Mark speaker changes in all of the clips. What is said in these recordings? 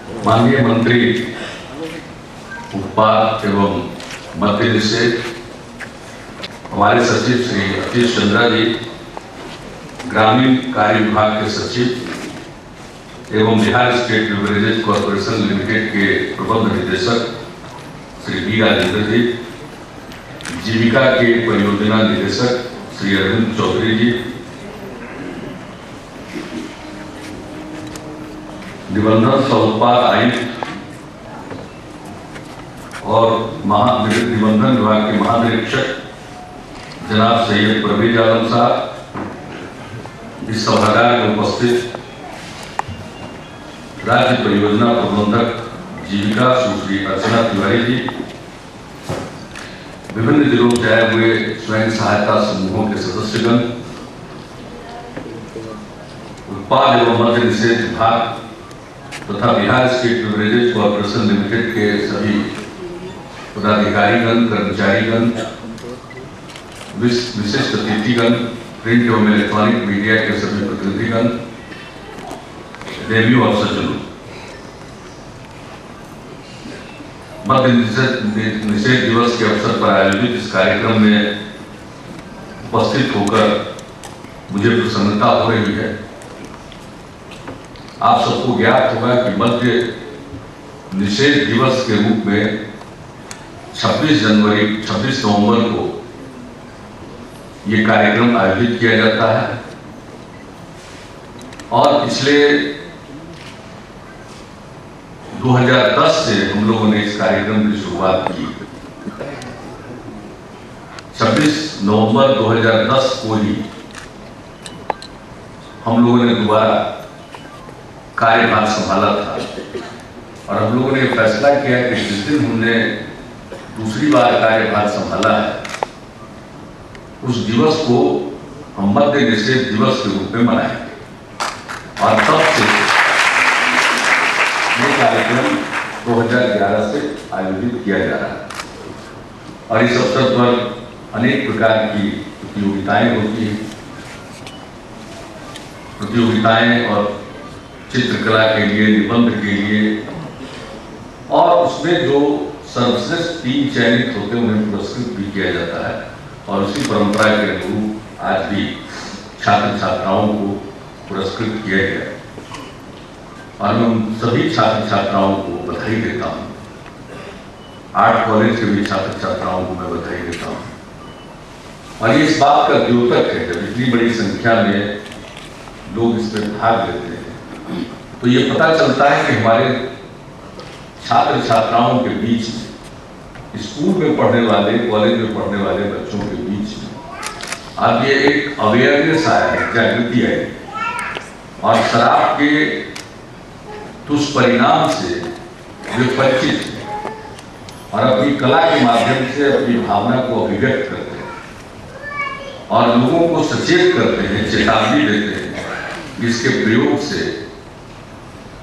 Speaker 1: माननीय मंत्री उत्पाद एवं मद्य निषेध, हमारे सचिव श्री अतीश चंद्रा जी, ग्रामीण कार्य विभाग के सचिव एवं Bihar state beverages corporation limited के प्रबंध निदेशक श्री बी राजेंद्र जी, जीविका के परियोजना निदेशक श्री अरविंद चौधरी जी, निबंधन सह आयुक्त और निबंधन विभाग के महानिरीक्षक जनाब सैयद परवेज आलम साहब, इस सभागार में उपस्थित राज्य परियोजना प्रबंधक जीविका सुश्री अर्चना तिवारी जी, विभिन्न जिलों से आए हुए स्वयं सहायता समूहों के सदस्यगण, उत्पाद एवं मद्य निषेध विभाग तथा Bihar state beverages corporation limited के सभी पदाधिकारीगण, कर्मचारीगण, विशिष्ट अतिथिगण, प्रिंट एवं इलेक्ट्रॉनिक मीडिया के सभी प्रतिनिधिगण, देवियों और सज्जनों, मद्य निषेध दिवस के अवसर पर आयोजित इस कार्यक्रम में उपस्थित होकर मुझे प्रसन्नता हो रही है। आप सबको ज्ञात होगा कि मद्य निषेध दिवस के रूप में 26 नवंबर को ये कार्यक्रम आयोजित किया जाता है और पिछले 2010 से हम लोगों ने इस कार्यक्रम की शुरुआत की। 26 नवंबर 2010 को ही हम लोगों ने दोबारा कार्यभार संभाला था और हम लोगों ने फैसला किया कि जिस दिन हमने दूसरी बार कार्यभार संभाला है उस दिवस को हम मद्य निषेध दिवस के रूप में मनाएंगे और तब से ये कार्यक्रम 2011 से आयोजित किया जा रहा है और इस अवसर पर अनेक प्रकार की प्रतियोगिताएं होती हैं। प्रतियोगिताएं और चित्रकला के लिए, निबंध के लिए और उसमें जो सर्वश्रेष्ठ 3 चयनित होते हैं उन्हें पुरस्कृत भी किया जाता है और उसी परंपरा के अनुरूप आज भी छात्र छात्राओं को पुरस्कृत किया गया और मैं उन सभी छात्र छात्राओं को बधाई देता हूँ। आर्ट कॉलेज के भी छात्र छात्राओं को मैं बधाई देता हूँ और ये इस बात का द्योतक है जब इतनी बड़ी संख्या में लोग इसमें भाग लेते हैं तो ये पता चलता है कि हमारे छात्र छात्राओं के बीच में, स्कूल में पढ़ने वाले, कॉलेज में पढ़ने वाले बच्चों के बीच में अब ये एक अवेयरनेस आया है, जागृति आई और शराब के दुष्परिणाम से वे परिचित हैं और अपनी कला के माध्यम से अपनी भावना को अभिव्यक्त करते हैं और लोगों को सचेत करते हैं, चेतावनी देते हैं जिसके प्रयोग से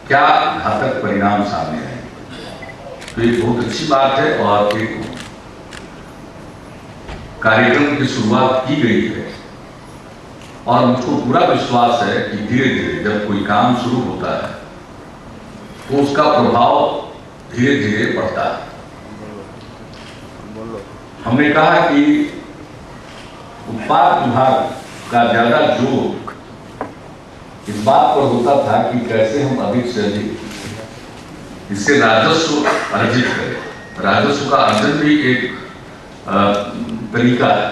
Speaker 1: क्या घातक परिणाम सामने आए। तो ये बहुत अच्छी बात है और एक कार्यक्रम की शुरुआत की गई है और मुझको पूरा विश्वास है कि धीरे धीरे जब कोई काम शुरू होता है तो उसका प्रभाव धीरे धीरे बढ़ता है। हमने कहा कि उत्पाद विभाग का ज्यादा जोर इस बात पर होता था कि कैसे हम अधिक से अधिक इससे राजस्व अर्जित करें। राजस्व का अर्जन भी एक तरीका है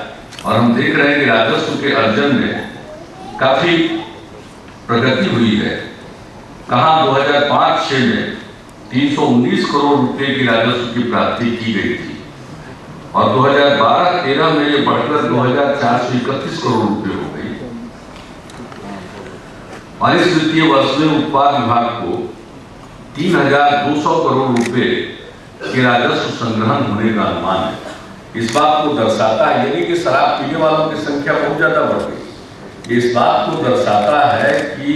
Speaker 1: और हम देख रहे हैं कि राजस्व के अर्जन में काफी प्रगति हुई है। कहाँ 2005-06 में 319 करोड़ रुपए की राजस्व की प्राप्ति की गई थी और 2012-13 में ये बढ़कर 2431 करोड़ रुपए हो गई और इस वित्तीय वर्ष में उत्पाद विभाग को 3200 करोड़ रुपए के राजस्व संग्रहण होने का अनुमान है। इस बात को दर्शाता है, यानी कि शराब पीने वालों की संख्या बहुत ज्यादा बढ़ गई। इस बात को दर्शाता है कि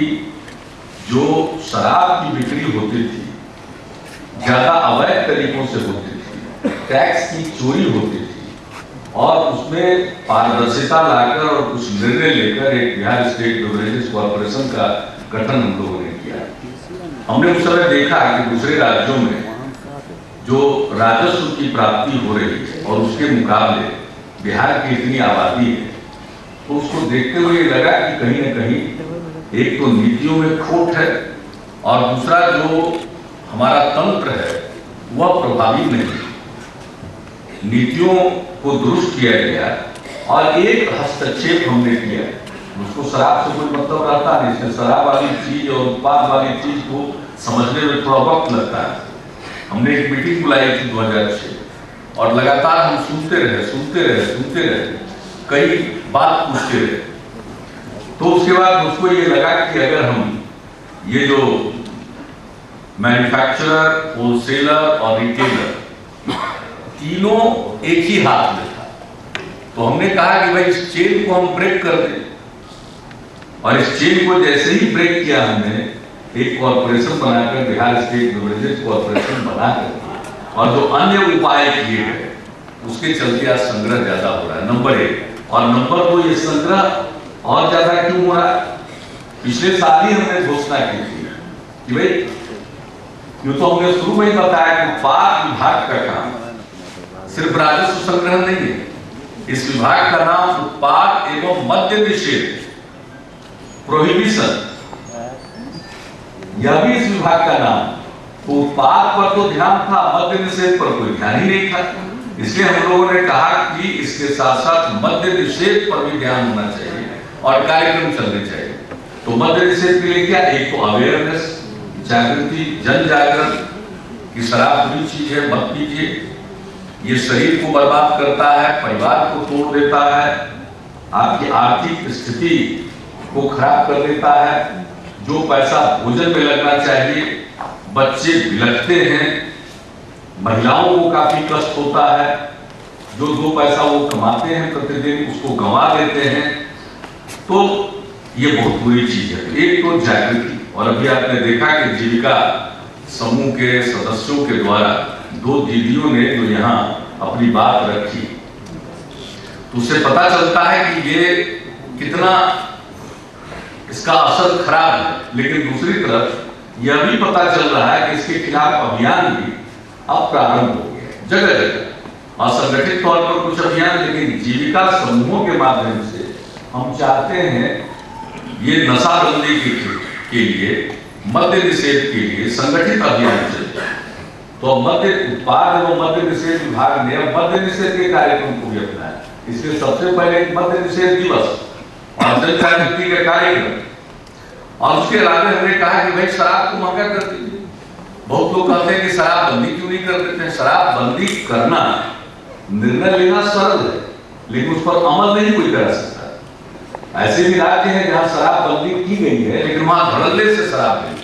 Speaker 1: जो शराब की बिक्री होती थी ज्यादा अवैध तरीकों से होती थी, टैक्स की चोरी होती थी और उसमें पारदर्शिता लाकर और कुछ निर्णय लेकर एक बिहार स्टेट बेवरेजेस कॉर्पोरेशन का गठन हम लोगों ने किया हमने उस समय देखा कि दूसरे राज्यों में जो राजस्व की प्राप्ति हो रही है और उसके मुकाबले बिहार की इतनी आबादी है, तो उसको देखते हुए लगा कि कहीं न कहीं एक तो नीतियों में खोट है और दूसरा जो हमारा तंत्र है वह प्रभावी नहीं है। नीतियों को दुरुस्त किया गया और एक हस्तक्षेप हमने किया, उसको शराब से कोई मतलब रहता नहीं, इसमें शराब वाली चीज और उत्पाद वाली चीज को समझने में थोड़ा वक्त लगता है। हमने एक मीटिंग बुलाई थी 2006 और लगातार हम सुनते रहे, कई बात पूछते रहे। तो उसके बाद मुझको ये लगा कि अगर हम ये जो मैन्युफैक्चरर, होलसेलर और रिटेलर तीनों एक ही हाथ में था, तो हमने कहा कि भाई इस चेन को हम ब्रेक कर दें। और इस चेन को जैसे ही ब्रेक किया हमने, एक कॉर्पोरेशन बनाकर, बिहार स्टेट बेवरेजेस कॉर्पोरेशन बनाकर, और जो अन्य उपाय किए गए उसके चलते आज संग्रह ज्यादा हो रहा है, नंबर 1। और नंबर 2, ये संग्रह और ज्यादा क्यों हो रहा है? पिछले साल ही हमने घोषणा की थी कि भाई, यूं तो हमने शुरू में ही बताया कि उत्पाद विभाग का काम सिर्फ राजस्व संग्रह नहीं है। इस विभाग का नाम उत्पाद एवं मद्य निषेध, प्रोहिबिशन, यह भी इस विभाग का नाम। तो उत्पाद पर तो ध्यान था, मद्य निषेध पर कोई ध्यान ही नहीं था। इसलिए हम लोगों ने कहा कि इसके साथ साथ मद्य निषेध पर भी ध्यान होना चाहिए और कार्यक्रम चलने चाहिए। तो मद्य निषेध के लिए क्या, एक तो अवेयरनेस, जागृति, जन जागरण कि शराब बुरी चीज है, मत पीजिए, ये शरीर को बर्बाद करता है, परिवार को तोड़ देता है, आपकी आर्थिक स्थिति को खराब कर देता है। जो पैसा भोजन में लगना चाहिए, बच्चे बिलखते हैं, महिलाओं को काफी कष्ट होता है, जो 2 पैसा वो कमाते हैं प्रतिदिन उसको गंवा देते हैं। तो ये बहुत बुरी चीज है। एक तो जागृति, और अभी आपने देखा कि जीविका समूह के सदस्यों के द्वारा 2 दीदियों ने जो यहाँ अपनी बात रखी, तो उससे पता चलता है कि ये कितना इसका असर खराब है। लेकिन दूसरी तरफ यह भी पता चल रहा है कि इसके खिलाफ अभियान भी अब प्रारंभ हो गया जगह जगह, असंगठित तौर पर कुछ अभियान, लेकिन जीविका समूहों के माध्यम से हम चाहते हैं ये नशाबंदी के लिए, मद्य निषेध के लिए संगठित अभियान चले। तो मद्य उत्पाद एवं मद्य निषेध विभाग ने मद्य निषेध के कार्यक्रम को भी अपनाया। इसलिए सबसे पहले मद्य निषेध दिवस और जन जागृति का कार्यक्रम, और उसके अलावा हमने कहा कि भाई शराब को महंगा कर दीजिए। बहुत लोग कहते हैं कि शराब बंदी क्यों नहीं कर देते हैं? शराब बंदी करना, निर्णय लेना सरल है, लेकिन उस पर अमल नहीं कोई कर सकता। ऐसे भी राज्य हैं जहां शराब बंदी की गई है, लेकिन वहां धड़ल्ले से शराब नहीं,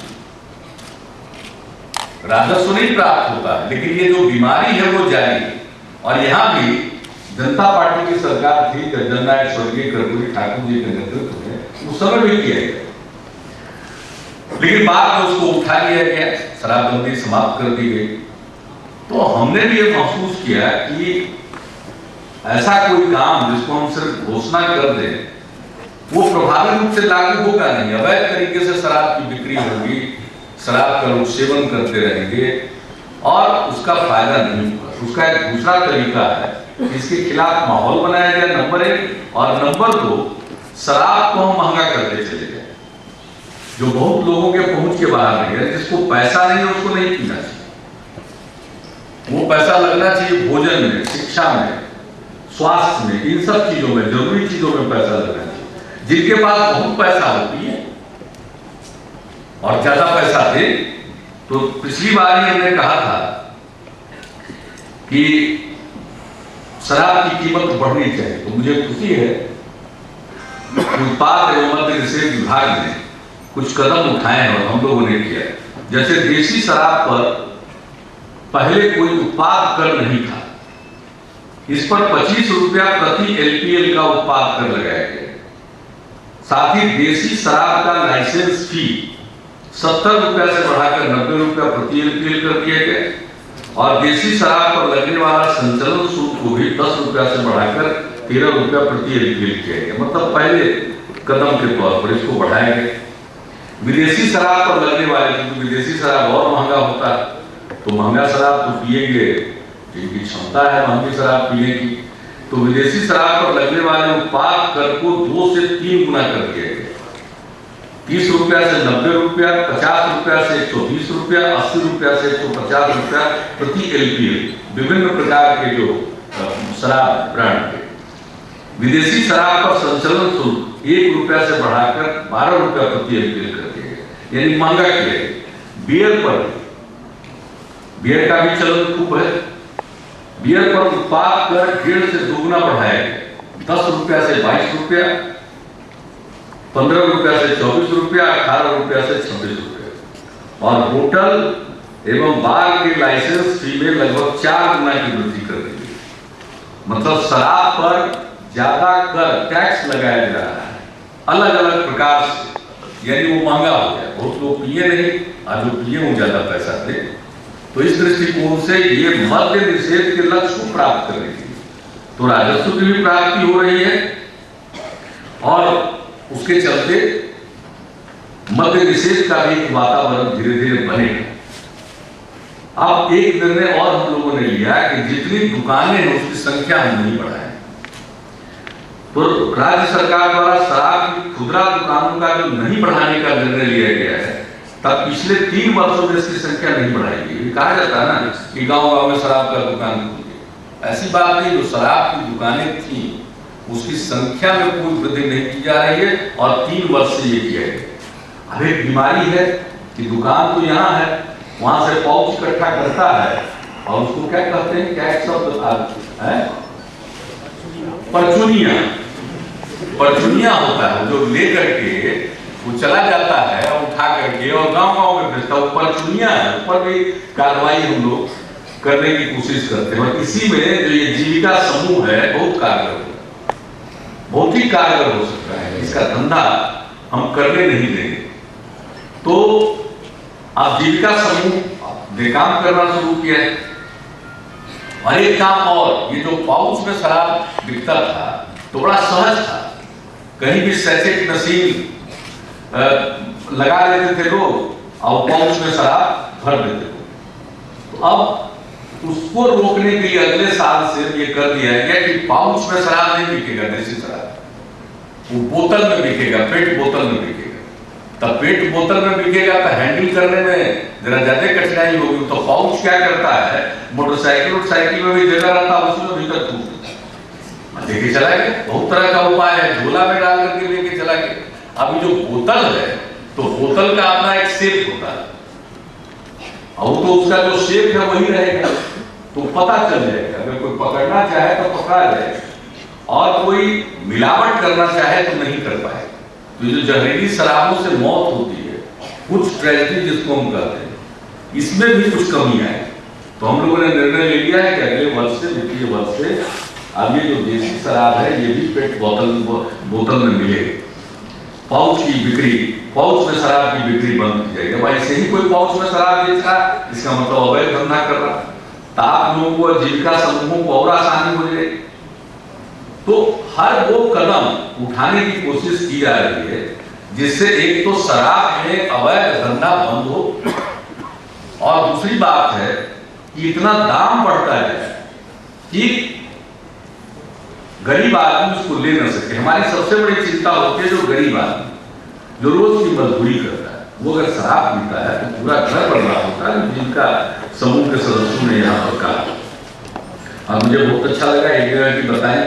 Speaker 1: राजस्व नहीं प्राप्त होता है, लेकिन ये जो बीमारी है वो जारी है। और यहाँ भी जनता पार्टी की सरकार थी, जननायक स्वर्गीय कर्पूरी ठाकुर जी के नेतृत्व में, उस समय भी किया गया, लेकिन बाद में उसको उठा लिया गया, शराबबंदी समाप्त कर दी गई। तो हमने भी ये महसूस किया कि ऐसा कोई काम जिसको हम सिर्फ घोषणा कर दें वो प्रभावी रूप से लागू होगा नहीं। अवैध तरीके से शराब की बिक्री होगी, शराब का लोग सेवन करते रहेंगे और उसका फायदा नहीं होगा। उसका एक दूसरा तरीका है, इसके खिलाफ माहौल बनाया जाए, नंबर 1, और नंबर 2, शराब को हम महंगा करते चले जाए, जो बहुत लोगों के पहुंच के बाहर नहीं है। जिसको पैसा नहीं है उसको नहीं पीना चाहिए, वो पैसा लगना चाहिए भोजन में, शिक्षा में, स्वास्थ्य में, इन सब चीजों में, जरूरी चीजों में पैसा लगना चाहिए। जिनके पास बहुत पैसा होती है और ज्यादा पैसा दे, तो पिछली बार ही हमने कहा था कि शराब की कीमत बढ़नी चाहिए। तो मुझे खुशी है उत्पाद एवं मद्य निषेध विभाग ने कुछ कदम उठाए हैं और हम लोगों ने किया। जैसे देसी शराब पर पहले कोई उत्पाद कर नहीं था, इस पर 25 रुपया प्रति LPL का उत्पाद कर लगाया गया। साथ ही देसी शराब का लाइसेंस फी 70 रुपया से बढ़ाकर 90 रुपया प्रति LPL कर दिया गया और देसी शराब पर लगने वाला संचालन शुल्क को भी 10 रुपया से बढ़ाकर 13 रुपया प्रति LPL किया गया। मतलब पहले कदम के तौर पर इसको बढ़ाया गया। विदेशी शराब पर लगने वाले, क्योंकि विदेशी शराब और महंगा होता है, तो महंगा शराब तो पिएंगे जिनकी क्षमता है महंगी शराब पीने की, तो विदेशी शराब पर लगने वाले उत्पाद कर को 2 से 3 गुना कर दिया गया। 30 रुपया से 90 रुपया, 50 रुपया से 120 रुपया, 80 रुपया से 150 रुपया प्रति एलपीएल, विभिन्न प्रकार के जो शराब ब्रांड के। विदेशी शराब पर संचालन शुल्क 1 रुपया से बढ़ाकर 12 रुपया प्रति एलपीएल कर दिया गया, यानी महंगा किया गया। बियर पर, बियर का भी चलन खूब है। बियर पर उत्पाद कर 1.5 से 2 गुना बढ़ाया गया, 10 रुपया से 22 रुपया, 15 रुपया से 24 रुपया, 18 रुपया से 26 रुपया। और होटल एवं बार के लाइसेंस फी में लगभग 4 गुना की वृद्धि कर दी गई। मतलब शराब पर ज्यादा कर टैक्स लगाया जा रहा है अलग अलग प्रकार से, यानी वो महंगा हो गया। बहुत लोग पिए नहीं, और जो पिए वो ज्यादा पैसा दे। तो इस दृष्टिकोण से ये मद्य निषेध के लक्ष्य को प्राप्त करने के लिए तो राजस्व की भी प्राप्ति हो रही है, और उसके चलते मद्य निषेध का भी एक वातावरण धीरे धीरे बनेगा। अब एक निर्णय और हम लोगों ने लिया कि जितनी दुकानें हैं उसकी संख्या हम नहीं बढ़ाएं। तो राज्य सरकार द्वारा शराब की खुदरा दुकानों का जो नहीं बढ़ाने का निर्णय लिया गया है, तब पिछले 3 वर्षों में इसकी संख्या नहीं बढ़ाई गई। कहा जाता है ना कि गांव-गांव में शराब का दुकान खुल गई, ऐसी बात नहीं। जो शराब की दुकानें थी उसकी संख्या में कोई वृद्धि नहीं की जा रही है, और 3 वर्ष से ये किया गया। अब एक बीमारी है कि दुकान तो यहाँ है, वहां से पाउच इकट्ठा करता है, और उसको क्या कहते हैं, क्या एक शब्द है, परचुनिया, परचुनिया होता है, जो लेकर के वो चला जाता है उठा करके और गांव-गांव में भेजता है, परचुनिया है। ऊपर भी कार्रवाई हम लोग करने की कोशिश करते हैं, और इसी में जो ये जीविका समूह है बहुत कारगर होता है, बहुत ही कारगर हो सकता है। इसका धंधा हम करने नहीं देंगे। तो अब जीविका समूह ने काम करना शुरू किया है। और एक काम और, ये जो पाउच में शराब बिकता था तो बड़ा सहज था, कहीं भी सैचेट नशील लगा लेते थे लोग और पाउच में शराब भर देते थे। तो अब उसको रोकने के लिए अगले साल से ये कर दिया गया कि पाउच में शराब नहीं बिकेगा, देसी शराब वो बोतल में बिकेगा, पेट बोतल में बिकेगा। तब पेट बोतल में बिकेगा तो हैंडल करने में जरा ज्यादा कठिनाई होगी। तो पाउच क्या करता है, मोटरसाइकिल और साइकिल में भी जगह रहता है, उसमें भीतर फूट लेके चला गया। बहुत तरह का उपाय है, झोला में डाल करके लेके चला गया। अभी जो बोतल है तो बोतल का अपना एक शेप होता है, और तो उसका जो शेप है वही रहेगा, तो पता चल जाएगा। अगर कोई पकड़ना चाहे तो पकड़ा जाएगा, और कोई मिलावट करना चाहे तो नहीं कर पाएगा। तो जो जहरीली शराबों से मौत होती है, कुछ ट्रेजेडी जिसको हम कहते हैं, इसमें भी कुछ कमी आए। तो हम लोगों ने निर्णय ले लिया है कि अगले वर्ष से, वित्तीय वर्ष से अब ये जो देसी शराब है ये भी पेट बोतल में मिलेगी। पाउच की बिक्री, पाउच में शराब की बिक्री बंद की जाएगी। भाई ऐसे ही कोई पाउच में शराब बेच रहा, इसका मतलब अवैध धंधा कर रहा, तो आप लोगों को जीविका समूहों को और आसानी हो जाएगी। तो हर वो कदम उठाने की कोशिश की जा रही है जिससे एक तो शराब में अवैध धंधा बंद हो, और दूसरी बात है कि इतना दाम बढ़ता है कि गरीब आदमी उसको ले न सके। हमारी सबसे बड़ी चिंता होती है जो गरीब आदमी जो रोज की मजदूरी करता है, वो अगर शराब पीता है तो पूरा घर बर्बाद होता है। जिनका समूह के सदस्यों ने यहाँ पर कहा, और मुझे बहुत अच्छा लगा एक जगह की बताएं,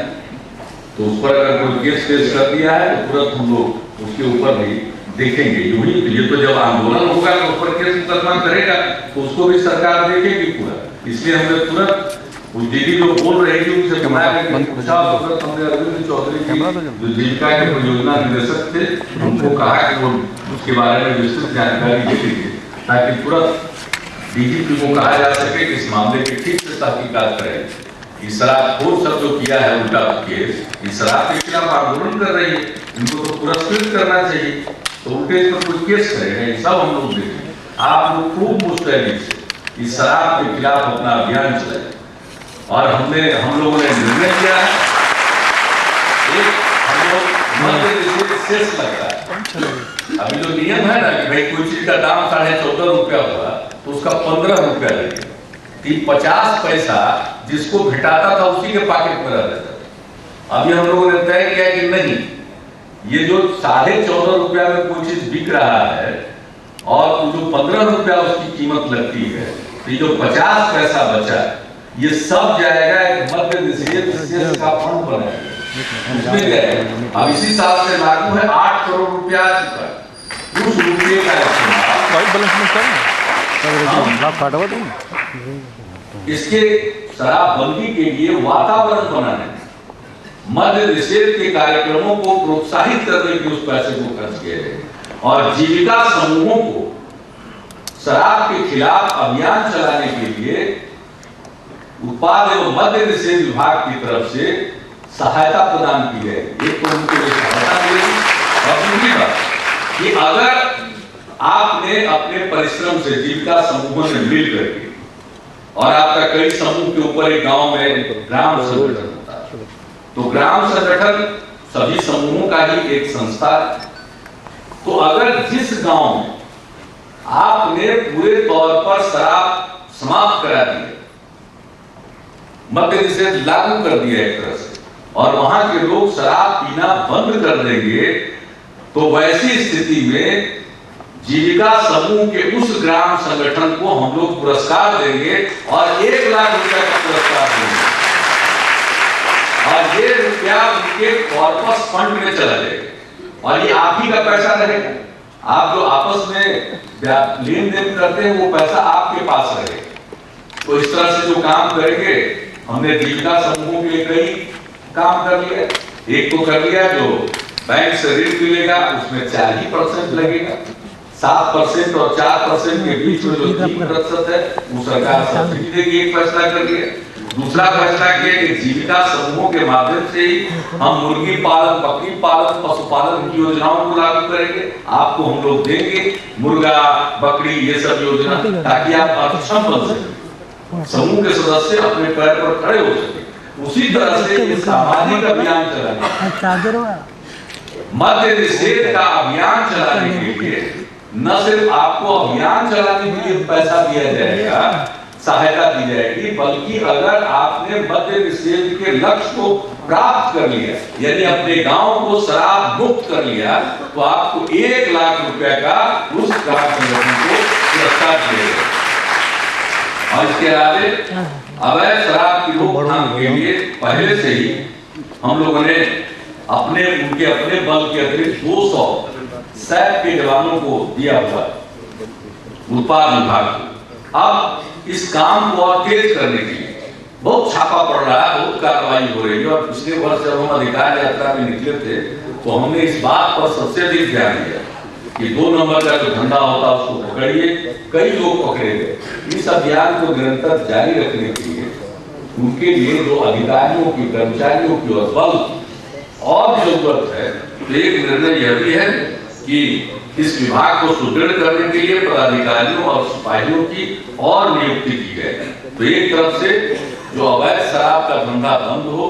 Speaker 1: तो उस पर अगर कोई केस पेश कर दिया है तो तुरंत हम लोग उसके ऊपर भी देखेंगे। यूं ही ये तो जब आंदोलन होगा तो उस पर केस मुकदमा करेगा तो उसको भी सरकार देखेगी पूरा। इसलिए हमने तुरंत उस दीदी जो बोल रही थी उनसे पूछा, हमने अरविंद चौधरी की जो जीविका के परियोजना निदेशक थे उनको कहा कि वो उसके बारे में विस्तृत जानकारी दे दीजिए, ताकि तुरंत डीजीपी को कहा जा सके कि इस मामले की ठीक से तहकीकात करें। इस शराबखोर सब जो किया है उल्टा केस, इस शराब के खिलाफ आंदोलन कर रही है, इनको तो पुरस्कृत करना चाहिए, तो उल्टे इस पर कोई केस करेगा, सब हम लोग देखें। आप लोग खूब मुस्तैदी से इस शराब के खिलाफ अपना अभियान चलाए। और हम लोगों ने निर्णय किया है, एक हम लोग मध्य निषेध शेष लगता है, अभी जो नियम है ना कि भाई कोई चीज का दाम 14.5 रुपया हुआ तो उसका 15 रुपया लगेगा, 50 पैसा जिसको घटाता था उसी के पॉकेट में रह जाता था। अभी हम लोगों ने तय किया कि नहीं, ये जो 14.5 रुपया में कोई चीज बिक रहा है और जो 15 रुपया उसकी कीमत लगती है, तो ये जो 50 पैसा बचा ये सब जाएगा एक मध्य निषेध का फंड बनाएगा, उसमें जाएगा। अब इसी साल से लागू है 8 करोड़ रुपया उस रुपये का इसके शराबबंदी के लिए वातावरण बनाने, मद्य निषेध के कार्यक्रमों को प्रोत्साहित करने के उस पैसे को खर्च किया जाए और जीविका समूहों को शराब के खिलाफ अभियान चलाने के लिए उत्पाद एवं मद्य निषेध विभाग की तरफ से सहायता प्रदान की जाएगी। एक तो उनके लिए सहायता मिलेगी और दूसरी बात कि अगर आपने अपने परिश्रम से जीविका समूहों से मिल करके और आपका कई समूह के ऊपर एक गांव में ग्राम संगठन होता है, तो ग्राम संगठन सभी समूहों का ही एक संस्था है। तो अगर जिस गांव में आपने पूरे तौर पर शराब समाप्त करा दी, मद्य निषेध लागू कर दिया एक तरह से, और वहां के लोग शराब पीना बंद कर देंगे, तो वैसी स्थिति में जीविका समूह के उस ग्राम संगठन को हम लोग पुरस्कार देंगे और 1 लाख रुपए का पुरस्कार देंगे और ये रुपया उनके कॉर्पस फंड में चला जाएगा और ये आप ही का पैसा रहेगा। आप जो आपस में लेन देन करते हैं वो पैसा आपके पास रहेगा। तो इस तरह से जो काम करेंगे, हमने जीविका समूहों के लिए कई काम कर लिया। एक तो कर लिया जो बैंक से ऋण मिलेगा उसमें 4% लगेगा, 7% और 4% के बीच में जो 3% है वो सरकार सब्सिडी देगी, एक फैसला कर लिया। दूसरा फैसला किया कि जीविका समूहों के माध्यम से ही हम मुर्गी पालन, बकरी पालन, पशुपालन की योजनाओं को लागू करेंगे। आपको हम लोग देंगे मुर्गा, बकरी, ये सब योजना, ताकि आप अक्षम बन सकें, समूह के सदस्य अपने पैर पर खड़े हो सके। उसी तरह से ये सामाजिक अभियान चलाएंगे, मद्य निषेध का अभियान चलाने के लिए न सिर्फ आपको अभियान चलाने के लिए पैसा दिया जाएगा, सहायता दी जाएगी, बल्कि अगर आपने मद्य निषेध के लक्ष्य को प्राप्त कर लिया, यानी अपने गांव को शराब मुक्त कर लिया, तो आपको 1 लाख रुपए का उस ग्राम संगठन को पुरस्कार दिया। और इसके अलावे अवैध शराब की रोकथाम के लिए पहले से ही हम लोगों ने उनके अपने बल के अतिरिक्त 200 सैप के जवानों को दिया हुआ उत्पाद विभाग को। अब इस काम को और तेज करने के लिए बहुत छापा पड़ रहा है, बहुत कार्रवाई हो रही है। और पिछले वर्ष जब हम अधिकार यात्रा में निकले थे तो हमने इस बात पर सबसे अधिक ध्यान दिया कि 2 नंबर का जो धंधा होता है उसको पकड़िए। कई लोग पकड़े गए। इस अभियान को निरंतर जारी रखने के लिए उनके लिए जो अधिकारियों की, कर्मचारियों की और बल और जरूरत है, तो एक निर्णय यह भी है कि इस विभाग को सुदृढ़ करने के लिए पदाधिकारियों और सिपाहियों की और नियुक्ति की जाए। तो एक तरफ से जो अवैध शराब का धंधा बंद हो,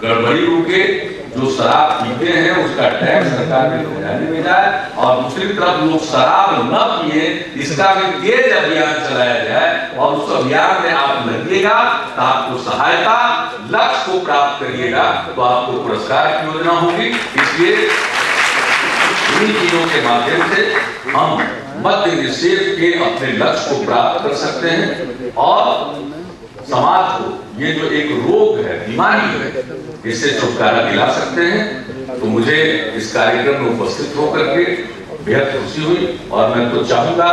Speaker 1: गड़बड़ी रुके, जो शराब पीते हैं उसका टैक्स सरकार के खजाने में जाए, और दूसरी तरफ लोग शराब न पिए इसका भी तेज अभियान चलाया जाए। और उस अभियान में आप लगिएगा तो आपको सहायता, लक्ष्य को प्राप्त करिएगा तो आपको पुरस्कार की योजना होगी। इसलिए इन चीजों के माध्यम से हम मद्य निषेध के अपने लक्ष्य को प्राप्त कर सकते हैं और समाज को ये जो एक रोग है, बीमारी है, इससे छुटकारा दिला सकते हैं। तो मुझे इस कार्यक्रम में उपस्थित होकर के बेहद खुशी हुई और मैं तो चाहूंगा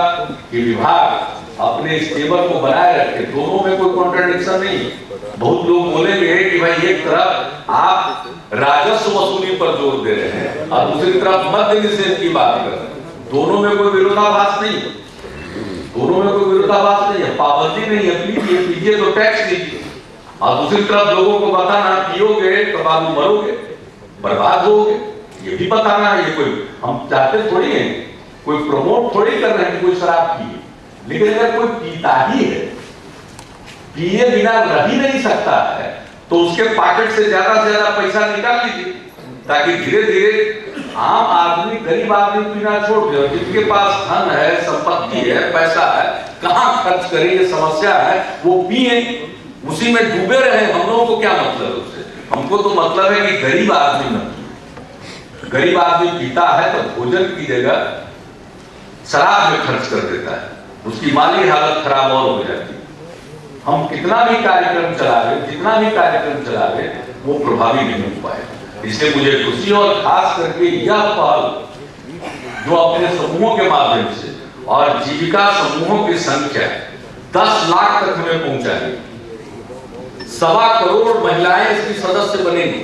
Speaker 1: कि विभाग अपने इस टेबल को बनाए रखे। दोनों में कोई कॉन्ट्रडिक्शन नहीं। बहुत लोग बोलेंगे कि भाई एक तरफ आप राजस्व वसूली पर जोर दे रहे हैं और दूसरी तरफ मद्य निषेध की बात कर रहे हैं। दोनों में कोई विरोधाभास नहीं, दोनों में कोई विरोधाभास नहीं है, पाबंदी नहीं है। पीजिए तो टैक्स दीजिए, और दूसरी तरफ लोगों को बताना पियोगे तो बाद में मरोगे, बर्बाद होगे, ये भी बताना है। ये कोई हम चाहते थोड़ी है, कोई प्रमोट थोड़ी कर रहे हैं कोई शराब पिए, लेकिन अगर कोई पीता ही है, पिए बिना रह ही नहीं सकता है, तो उसके पॉकेट से ज्यादा पैसा निकाल लीजिए ताकि धीरे धीरे आम आदमी, गरीब आदमी पीना छोड़ दे, जिनके पास धन है, संपत्ति है, पैसा है, कहां खर्च करें ये समस्या है, वो पिए, उसी में डूबे रहे। हम लोगों को क्या मतलब है उससे? हमको तो मतलब है कि गरीब आदमी न, गरीब आदमी पीता है तो भोजन की जगह शराब में खर्च कर देता है, उसकी माली हालत खराब और हो जाती है। हम कितना भी कार्यक्रम चलावे, जितना भी कार्यक्रम चलावे, वो प्रभावी नहीं हो पाए। इसलिए मुझे खुशी और खास करके यह पहल जो अपने समूहों के माध्यम से और जीविका समूहों की संख्या 10 लाख तक हमें पहुंचा है। 1.25 करोड़ महिलाएं इसकी सदस्य बनेंगी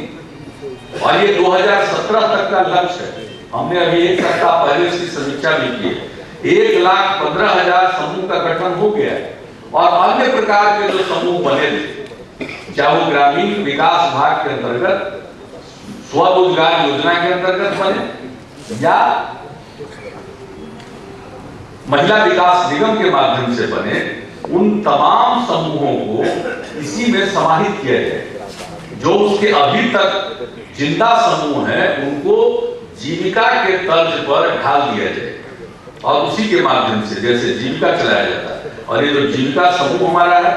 Speaker 1: और ये 2017 तक का लक्ष्य है। हमने अभी एक सप्ताह पहले इसकी समीक्षा भी की है। 1,15,000 समूह का गठन हो गया है और अन्य प्रकार के जो समूह बने थे, चाहे वो ग्रामीण विकास विभाग के अंतर्गत स्वरोजगार योजना के अंतर्गत बने या महिला विकास निगम के माध्यम से बने, उन तमाम समूहों को इसी में समाहित किया जाए। जो उसके अभी तक जिंदा समूह है उनको जीविका के तर्ज पर ढाल दिया जाए और उसी के माध्यम से जैसे जीविका चलाया जाता है। और ये जो जीविका समूह हमारा है,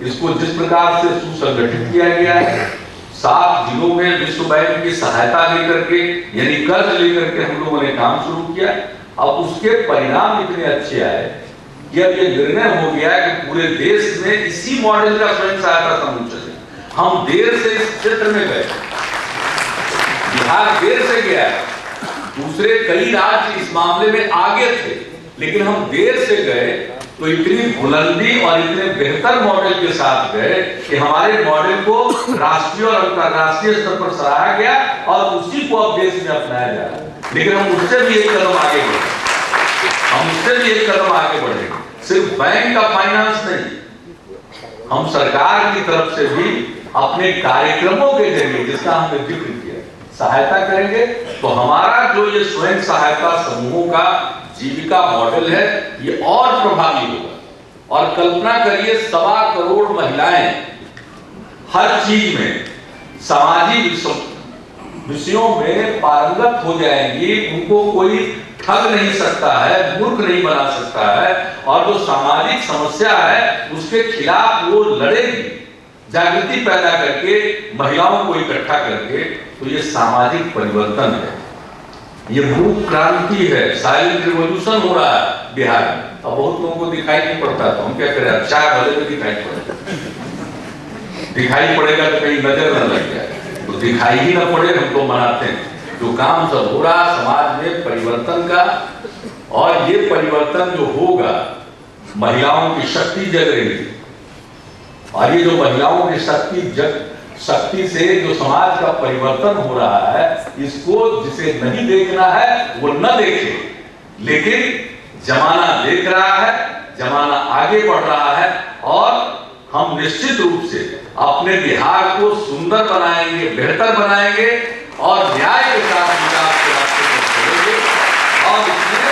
Speaker 1: इसको जिस प्रकार से सुसंगठित किया गया है, 7 जिलों में विश्व बैंक की सहायता लेकर के, यानी कर्ज लेकर के हम लोगों ने काम शुरू किया। अब उसके परिणाम इतने अच्छे आए कि अब ये निर्णय हो गया कि पूरे देश में इसी मॉडल का स्वयं सहायता समूह चले। हम देर से इस क्षेत्र में गए, बिहार देर से गया, दूसरे कई राज्य इस मामले में आगे थे, लेकिन हम देर से गए तो इतनी बुलंदी और इतने बेहतर मॉडल के साथ गए कि हमारे मॉडल को राष्ट्रीय और अंतरराष्ट्रीय स्तर पर सराहा गया और उसी को अब देश में अपनाया जा रहा है। लेकिन हम उससे भी एक कदम आगे बढ़े, हम उससे भी एक कदम आगे बढ़ेंगे। सिर्फ बैंक का फाइनेंस नहीं, हम सरकार की तरफ से भी अपने कार्यक्रमों के जरिए, जिसका हमने जिक्र किया, सहायता करेंगे। तो हमारा जो ये स्वयं सहायता समूहों का जीविका मॉडल है ये और प्रभावी होगा। और कल्पना करिए 1.25 करोड़ महिलाएं हर चीज में, सामाजिक विषयों में पारंगत हो जाएंगी, उनको कोई ठग नहीं सकता है, मूर्ख नहीं बना सकता है, और जो सामाजिक समस्या है उसके खिलाफ वो लड़ेगी, जागृति पैदा करके, महिलाओं को इकट्ठा करके। तो ये सामाजिक परिवर्तन है, ये मूक क्रांति है, साइलेंट रिवॉल्यूशन हो रहा है बिहार में। अब बहुत लोगों को दिखाई नहीं पड़ता तो हम क्या करें, 4 बजे में दिखाई पड़ेगा, दिखाई पड़ेगा तो कहीं नजर न लग जाए, तो दिखाई ही ना पड़े हम तो मनाते हैं। जो काम सब हो रहा समाज में परिवर्तन का, और ये परिवर्तन जो होगा, महिलाओं की शक्ति जग रही है, और ये जो महिलाओं की शक्ति से जो समाज का परिवर्तन हो रहा है, इसको जिसे नहीं देखना है वो न देखे, लेकिन जमाना देख रहा है, जमाना आगे बढ़ रहा है, और हम निश्चित रूप से अपने बिहार को सुंदर बनाएंगे, बेहतर बनाएंगे और न्याय के साथ विकास के रास्ते पर चलेंगे। और इसमें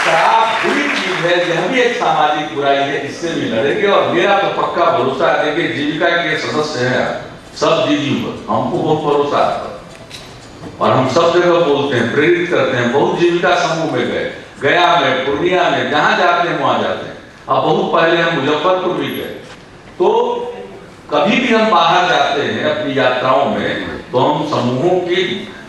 Speaker 1: शराब बुरी चीज है, यह भी एक सामाजिक बुराई है, इससे भी लड़ेंगे। और मेरा तो पक्का भरोसा है, देखिए जीविका के सदस्य हैं सब दीदी पर, हमको बहुत भरोसा है और हम सब जगह बोलते हैं, प्रेरित करते हैं। बहुत जीविका समूह में गए, गया में, पूर्णिया में, जहां जाते हैं वहां जाते हैं। अब बहुत पहले हम मुजफ्फरपुर भी गए। तो कभी भी हम बाहर जाते हैं अपनी यात्राओं में, तो हम समूहों के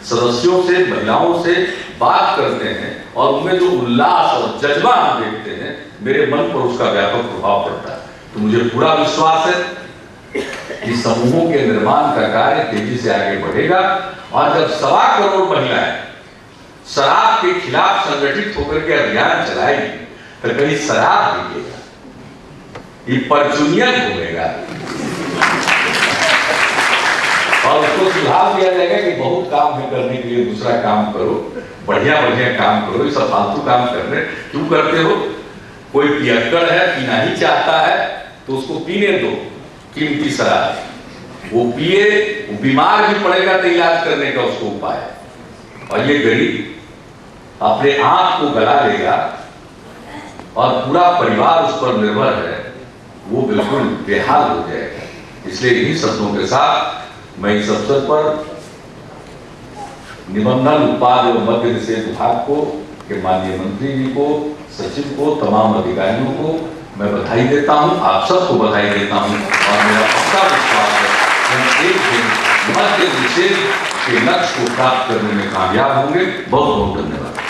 Speaker 1: सदस्यों से, महिलाओं से बात करते हैं, और उनमें जो उल्लास और जज्बा हम देखते हैं, मेरे मन पर उसका व्यापक प्रभाव पड़ता है। तो मुझे पूरा विश्वास है कि समूहों के निर्माण का कार्य तेजी से आगे बढ़ेगा। और जब 1.25 करोड़ महिलाएं शराब के खिलाफ संगठित होकर के अभियान चलाएगी, तो कहीं शराब बिकेगा, ये परचूनियन घूमेगा, और उसको सुझाव दिया जाएगा कि बहुत काम है करने के लिए, दूसरा काम करो, बढ़िया बढ़िया काम करो, ये सब फालतू काम कर रहे क्यों करते हो? कोई पियक्कड़ है, पीना ही चाहता है, तो उसको पीने दो कीमती शराब, वो पिए, वो बीमार भी पड़ेगा तो इलाज करने का उसको उपाय है। और ये गरीब अपने आंख को गला लेगा और पूरा परिवार उस पर निर्भर है, वो बिल्कुल बेहाल हो जाएगा। इसलिए इन्हीं शब्दों के साथ मैं इस अवसर पर निबंधन उत्पाद एवं मद्य निषेध विभाग को, के माननीय मंत्री जी को, सचिव को, तमाम अधिकारियों को मैं बधाई देता हूं, आप सबको बधाई देता हूं और मेरा पक्का विश्वास है कि हम एक दिन मद्य निषेध के लक्ष्य को प्राप्त करने में कामयाब होंगे। बहुत बहुत धन्यवाद।